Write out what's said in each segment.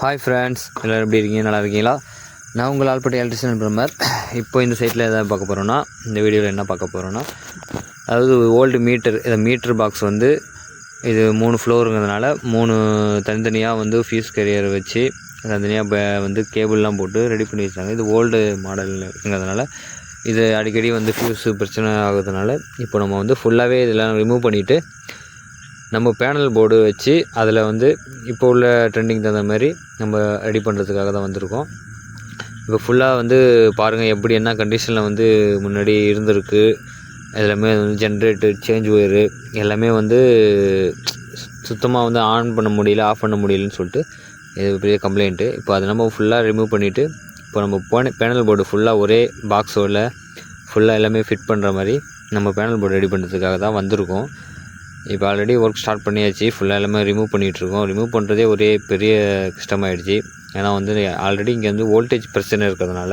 Hi friends, எல்லோரும் எப்படி இருக்கீங்க? நல்லா இருக்கீங்களா? நான் உங்கள் ஆல்பட்டி எலக்ட்ரிஷியன் பிரமர். இப்போ இந்த சைட்டில் எதாவது பார்க்க போகிறோன்னா, இந்த வீடியோவில் என்ன பார்க்க போகிறோன்னா, அதாவது ஓல்டு மீட்டர், இந்த மீட்ரு பாக்ஸ் வந்து இது 3 ஃப்ளோருங்கிறதுனால 3 தனித்தனியாக வந்து ஃபியூஸ் கேரியர் வச்சு தனித்தனியாக வந்து கேபிள்லாம் போட்டு ரெடி பண்ணி வச்சாங்க. இது ஓல்டு மாடலுங்கிறதுனால இது அடிக்கடி வந்து ஃபியூஸு பிரச்சனை ஆகுறதுனால இப்போ நம்ம வந்து ஃபுல்லாகவே இதெல்லாம் ரிமூவ் பண்ணிவிட்டு நம்ம பேனல் போர்டு வச்சு அதில் வந்து இப்போ உள்ள ட்ரெண்டிங் தகுந்த மாதிரி நம்ம ரெடி பண்ணுறதுக்காக தான் வந்திருக்கோம். இப்போ ஃபுல்லாக வந்து பாருங்கள் எப்படி என்ன கண்டிஷனில் வந்து முன்னாடி இருந்திருக்கு. எல்லாமே வந்து ஜென்ரேட்டர், சேஞ்ச் ஒயரு எல்லாமே வந்து சுத்தமாக வந்து ஆன் பண்ண முடியல, ஆஃப் பண்ண முடியலன்னு சொல்லிட்டு இது பெரிய கம்ப்ளைண்ட்டு. இப்போ அதை நம்ம ஃபுல்லாக ரிமூவ் பண்ணிவிட்டு இப்போ நம்ம பேனல் போர்டு ஃபுல்லாக ஒரே பாக்ஸோட ஃபுல்லாக எல்லாமே ஃபிட் பண்ணுற மாதிரி நம்ம பேனல் போர்டு ரெடி பண்ணுறதுக்காக தான் வந்திருக்கோம். இப்போ ஆல்ரெடி ஒர்க் ஸ்டார்ட் பண்ணியாச்சு. ஃபுல்லாக எல்லாமே ரிமூவ் பண்ணிகிட்ருக்கோம். ரிமூவ் பண்ணுறதே ஒரே பெரிய கஷ்டமாயிடுச்சு. ஏன்னா வந்து ஆல்ரெடி இங்கே வந்து வோல்டேஜ் பிரச்சனை இருக்கிறதுனால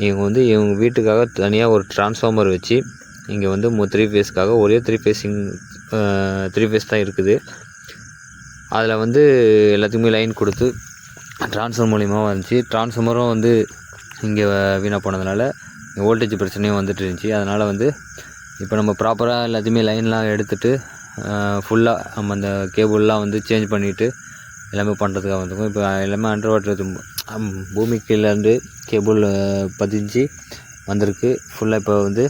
இவங்க வீட்டுக்காக தனியாக ஒரு டிரான்ஸ்ஃபார்மர் வச்சு இங்கே வந்து 3 ஃபேஸ்க்காக ஒரே 3 ஃபேஸ் தான் இருக்குது. அதில் வந்து எல்லாத்துக்குமே லைன் கொடுத்து ட்ரான்ஸ்ஃபார்மர் மூலியமாக வந்துச்சு. ட்ரான்ஸ்ஃபார்மரும் வந்து இங்கே வீணாக போனதுனால வோல்டேஜ் பிரச்சனையும் வந்துட்டு இருந்துச்சு. அதனால் வந்து இப்போ நம்ம ப்ராப்பராக எல்லாத்தையுமே லைன்லாம் எடுத்துகிட்டு ஃபுல்லாக நம்ம அந்த கேபிள்லாம் வந்து சேஞ்ச் பண்ணிவிட்டு எல்லாமே பண்ணுறதுக்காக வந்திருக்கோம். இப்போ எல்லாமே அண்டர் வாட்டர் பூமிக்குள்ளேருந்து கேபிள் பதிஞ்சு வந்திருக்கு. ஃபுல்லாக இப்போ வந்து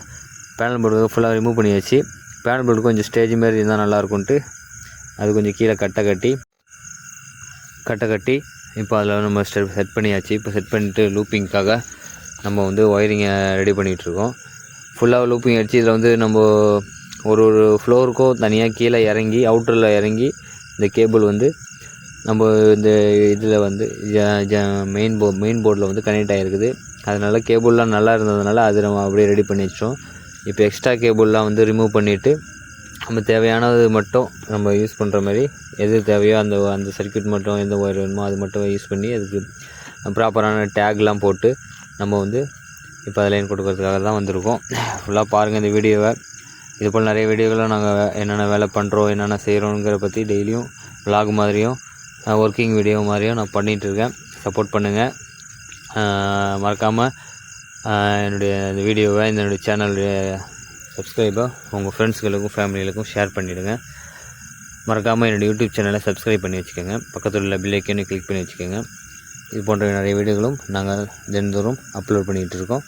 பேனல் போர்டு ஃபுல்லாக ரிமூவ் பண்ணியாச்சு. பேனல் போர்டு கொஞ்சம் ஸ்டேஜ் மாரி இருந்தால் நல்லாயிருக்குன்ட்டு அது கொஞ்சம் கீழே கட்டை கட்டி இப்போ அதில் நம்ம செட் பண்ணியாச்சு. இப்போ செட் பண்ணிவிட்டு லூப்பிங்க்காக நம்ம வந்து ஒயரிங்கை ரெடி பண்ணிகிட்ருக்கோம். ஃபுல்லாக லூப்பிங் அடித்து இதில் வந்து நம்ம ஒரு ஃப்ளோருக்கும் தனியாக கீழே இறங்கி அவுட்டரில் இறங்கி இந்த கேபிள் வந்து நம்ம இந்த இதில் வந்து மெயின் போர்டில் வந்து கனெக்ட் ஆகிருக்குது. அதனால் கேபிள்லாம் நல்லா இருந்ததுனால அது நம்ம அப்படியே ரெடி பண்ணி வச்சிட்டோம். இப்போ எக்ஸ்ட்ரா கேபிள்லாம் வந்து ரிமூவ் பண்ணிவிட்டு நம்ம தேவையானது மட்டும் நம்ம யூஸ் பண்ணுற மாதிரி எது தேவையோ அந்த சர்க்யூட் மட்டும் எந்த ஒயர் வேணுமோ அது மட்டும் யூஸ் பண்ணி அதுக்கு ப்ராப்பரான டேக்லாம் போட்டு நம்ம வந்து இப்போ அதில் லைன் கொடுக்கறதுக்காக தான் வந்திருக்கோம். ஃபுல்லாக பாருங்கள் இந்த வீடியோவை. இது போல் நிறைய வீடியோகளை நாங்கள் என்னென்ன வேலை பண்ணுறோம், என்னென்ன செய்கிறோங்கிற பற்றி டெய்லியும் விலாக் மாதிரியும் ஒர்க்கிங் வீடியோ மாதிரியும் நான் பண்ணிகிட்ருக்கேன். சப்போர்ட் பண்ணுங்கள். மறக்காமல் என்னுடைய இந்த வீடியோவை என்னுடைய சேனலுடைய சப்ஸ்கிரைபை உங்கள் ஃப்ரெண்ட்ஸுகளுக்கும் ஃபேமிலிகளுக்கும் ஷேர் பண்ணிவிடுங்க. மறக்காமல் என்னுடைய யூடியூப் சேனலை சப்ஸ்கிரைப் பண்ணி வச்சுக்கோங்க. பக்கத்தில் உள்ள பெல் ஐக்கானை கிளிக் பண்ணி வச்சுக்கோங்க. இது போன்ற நிறைய வீடியோகளும் நாங்கள் தினந்தோறும் அப்லோட் பண்ணிகிட்டு இருக்கோம்.